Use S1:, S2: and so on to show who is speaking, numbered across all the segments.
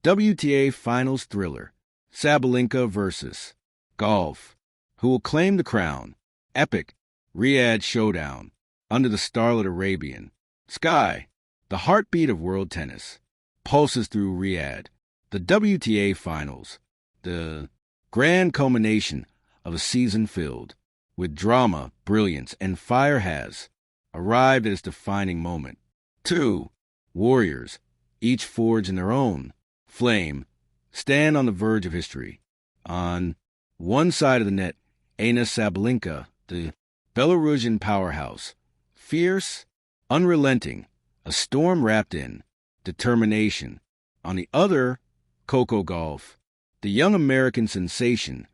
S1: WTA Finals thriller, Sabalenka versus Gauff, who will claim the crown. Epic Riyadh Showdown under the starlit Arabian sky. The heartbeat of world tennis pulses through Riyadh. The WTA Finals, the grand culmination of a season filled with drama, brilliance, and fire, has arrived at its defining moment. Two warriors, each forged in their own flame, stand on the verge of history. On one side of the net, Aryna Sabalenka, the Belarusian powerhouse, fierce, unrelenting, a storm wrapped in determination. On the other, Coco Gauff, the young American sensation,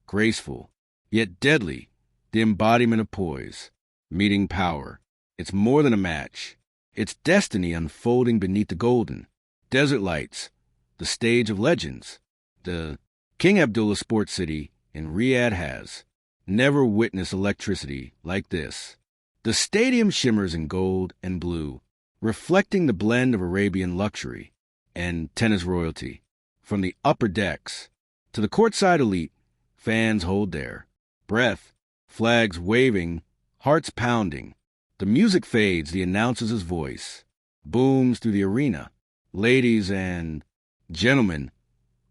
S1: graceful, yet deadly, the embodiment of poise, meeting power. It's more than a match. It's destiny unfolding beneath the golden desert lights, the stage of legends. The King Abdullah Sports City in Riyadh has never witnessed electricity like this. The stadium shimmers in gold and blue, reflecting the blend of Arabian luxury and tennis royalty. From the upper decks to the courtside elite, fans hold their breath, flags waving, hearts pounding. The music fades, the announcer's voice booms through the arena. Ladies and gentlemen,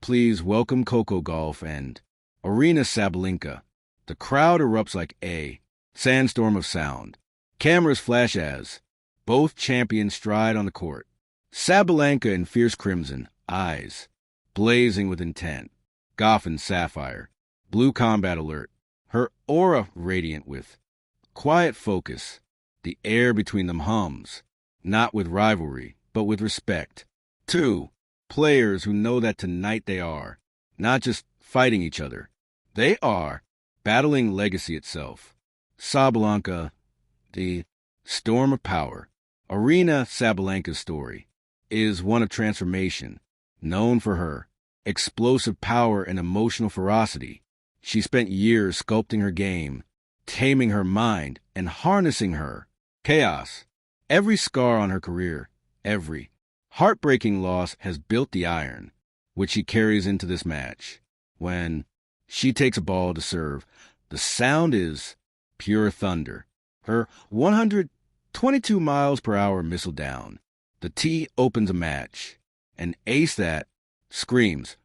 S1: please welcome Coco Gauff and Aryna Sabalenka. The crowd erupts like a sandstorm of sound. Cameras flash as both champions stride on the court. Sabalenka in fierce crimson, eyes blazing with intent. Gauff in sapphire, blue combat alert, her aura radiant with quiet focus. The air between them hums, not with rivalry, but with respect. Two players who know that tonight they are not just fighting each other, they are battling legacy itself. Sabalenka, the storm of power. Aryna Sabalenka's story is one of transformation, known for her explosive power and emotional ferocity. She spent years sculpting her game, taming her mind, and harnessing her chaos. Every scar on her career, every heartbreaking loss has built the iron, which she carries into this match. When she takes a ball to serve, the sound is pure thunder. Her 122 miles per hour missile down. The tee opens a match. An ace that screams,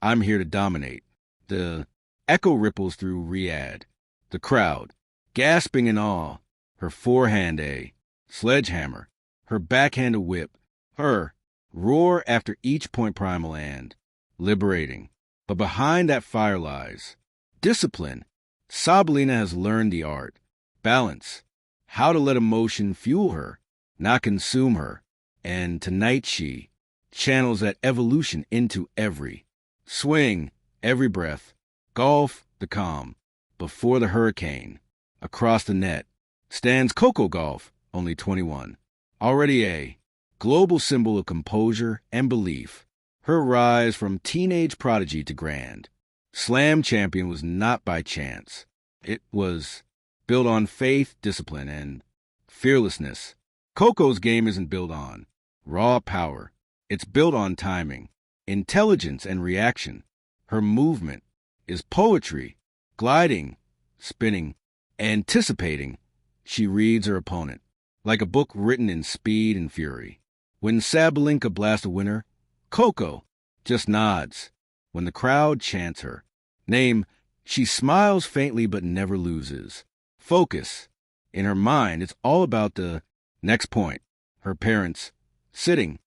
S1: "I'm here to dominate." The echo ripples through Riyadh. The crowd, gasping in awe. Her forehand a sledgehammer. Her backhand a whip. Her roar after each point primal and liberating. But behind that fire lies discipline. Sabalenka has learned the art, balance, how to let emotion fuel her, not consume her. And tonight she channels that evolution into every swing, every breath. Gauff, the calm, before the hurricane. Across the net stands Coco Gauff, only 21. Already a global symbol of composure and belief. Her rise from teenage prodigy to grand slam champion was not by chance. It was built on faith, discipline, and fearlessness. Coco's game isn't built on raw power. It's built on timing, intelligence, and reaction. Her movement is poetry, gliding, spinning, anticipating. She reads her opponent like a book written in speed and fury. When Sabalenka blasts a winner, Coco just nods. When the crowd chants her name, she smiles faintly but never loses focus. In her mind, it's all about the next point. Her parents, sitting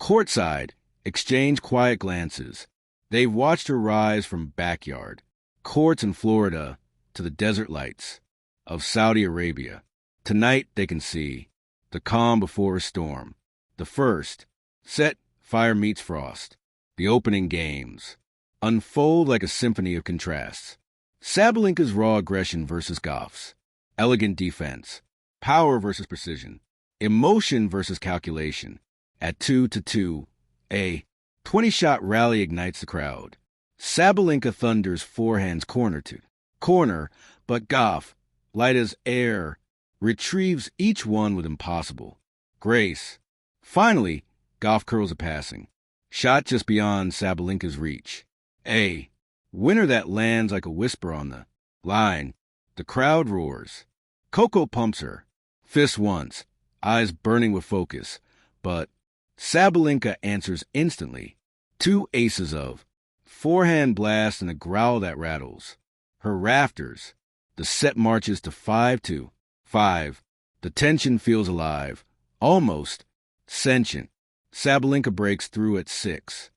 S1: courtside, exchange quiet glances. They've watched her rise from backyard courts in Florida to the desert lights of Saudi Arabia. Tonight they can see the calm before a storm. The first set, fire meets frost. The opening games unfold like a symphony of contrasts. Sabalenka's raw aggression versus Gauff's elegant defense. Power versus precision. Emotion versus calculation. At 2-2, a 20-shot rally ignites the crowd. Sabalenka thunders forehands corner to corner, but Gauff, light as air, retrieves each one with impossible grace. Finally, Gauff curls a passing. Shot just beyond Sabalenka's reach. A winner that lands like a whisper on the line. The crowd roars. Coco pumps her. Fist once, eyes burning with focus. But Sabalenka answers instantly. Two aces of forehand blast and a growl that rattles. Her rafters. The set marches to 5-2. 5. The tension feels alive. Almost sentient. Sabalenka breaks through at 6-5,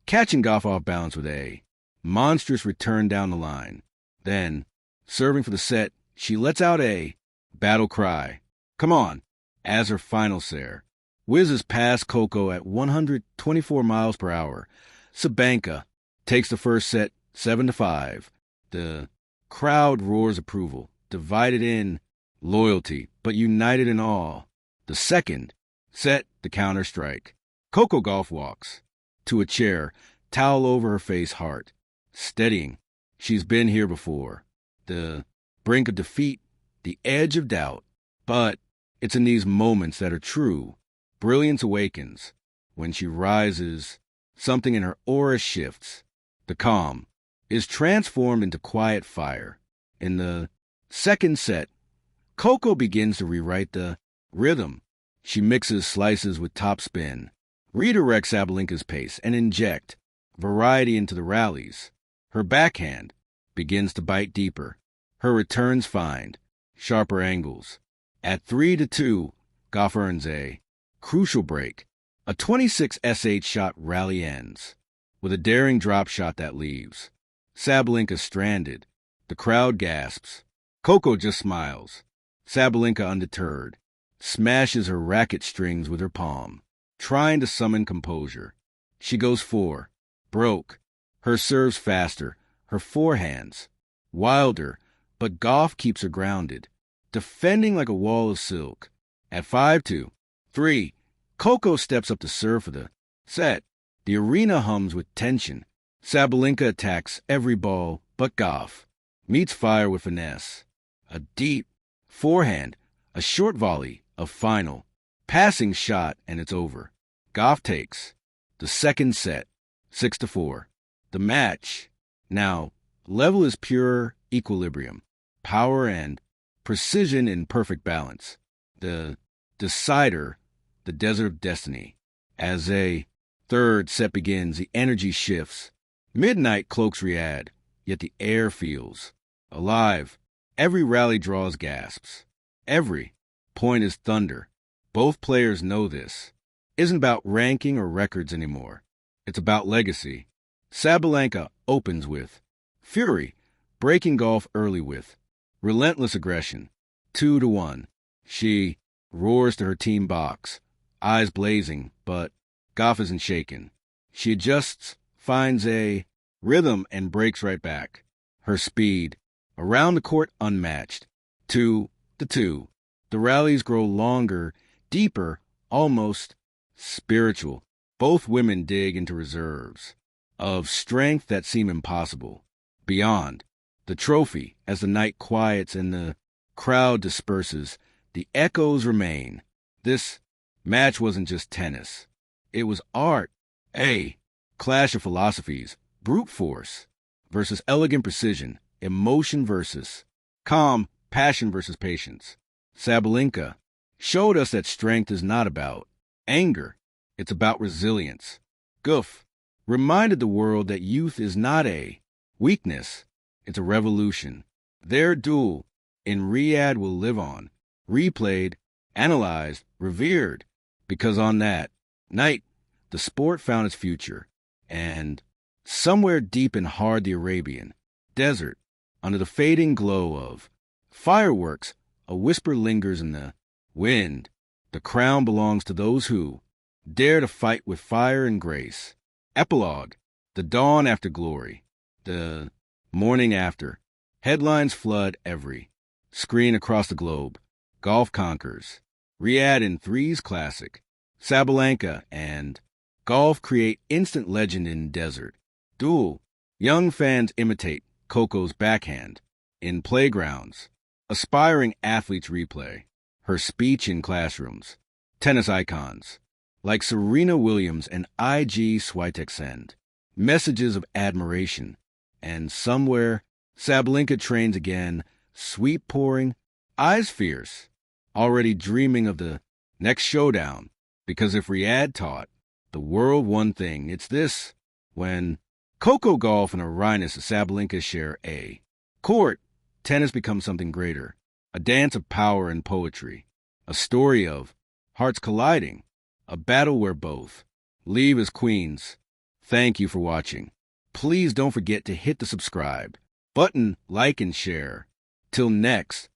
S1: catching Gauff off balance with a monstrous return down the line. Then, serving for the set, she lets out a battle cry. Come on, as her final serve whizzes past Coco at 124 miles per hour. Sabalenka takes the first set 7-5. The crowd roars approval, divided in loyalty, but united in awe. The second set, the counter strike. Coco Gauff walks to a chair, towel over her face, heart steadying. She's been here before. The brink of defeat, the edge of doubt. But it's in these moments that are true. Brilliance awakens. When she rises, something in her aura shifts. The calm is transformed into quiet fire. In the second set, Coco begins to rewrite the rhythm. She mixes slices with topspin, redirects Sabalenka's pace, and inject variety into the rallies. Her backhand begins to bite deeper. Her returns find sharper angles. At 3-2, Gauff earns a crucial break. A 26 sh shot rally ends with a daring drop shot that leaves Sabalenka stranded. The crowd gasps. Coco just smiles. Sabalenka, undeterred, smashes her racket strings with her palm, trying to summon composure. She goes 4. Broke. Her serves faster, her forehands wilder, but Gauff keeps her grounded, defending like a wall of silk. At 5-3, Coco steps up to serve for the set. The arena hums with tension. Sabalenka attacks every ball, but Gauff meets fire with finesse. A deep forehand, a short volley, a final passing shot, and it's over. Gauff takes the second set, 6-4. The match now level is pure equilibrium, power and precision in perfect balance. The decider, the desert of destiny. As a third set begins, the energy shifts. Midnight cloaks Riyadh, yet the air feels alive. Every rally draws gasps. Every point is thunder. Both players know this. Isn't about ranking or records anymore. It's about legacy. Sabalenka opens with fury, breaking Gauff early with relentless aggression. 2-1. She roars to her team box, eyes blazing, but Gauff isn't shaken. She adjusts, finds a rhythm, and breaks right back. Her speed, around the court, unmatched. 2-2. The rallies grow longer, deeper, almost spiritual. Both women dig into reserves of strength that seem impossible. Beyond the trophy, as the night quiets and the crowd disperses, the echoes remain. This match wasn't just tennis. It was art. A clash of philosophies, brute force versus elegant precision, emotion versus calm, passion versus patience. Sabalenka showed us that strength is not about anger. It's about resilience. Gauff reminded the world that youth is not a weakness. It's a revolution. Their duel in Riyadh will live on, replayed, analyzed, revered, because on that night, the sport found its future. And somewhere deep and hard the Arabian desert, under the fading glow of fireworks, a whisper lingers in the wind. The crown belongs to those who dare to fight with fire and grace. Epilogue. The dawn after glory. The morning after. Headlines flood every screen across the globe. Gauff conquers. Riyadh in threes classic. Sabalenka and Gauff create instant legend in desert. Duel. Young fans imitate Coco's backhand. In playgrounds. Aspiring athletes replay her speech in classrooms. Tennis icons like Serena Williams and IG Swiatek send messages of admiration. And somewhere, Sabalenka trains again, sweet pouring, eyes fierce, already dreaming of the next showdown. Because if Riyadh taught the world one thing, it's this: when Coco, Gauff, and Aryna Sabalenka share a court, tennis becomes something greater, a dance of power and poetry, a story of hearts colliding, a battle where both leave as queens. Thank you for watching. Please don't forget to hit the subscribe button, like, and share. Till next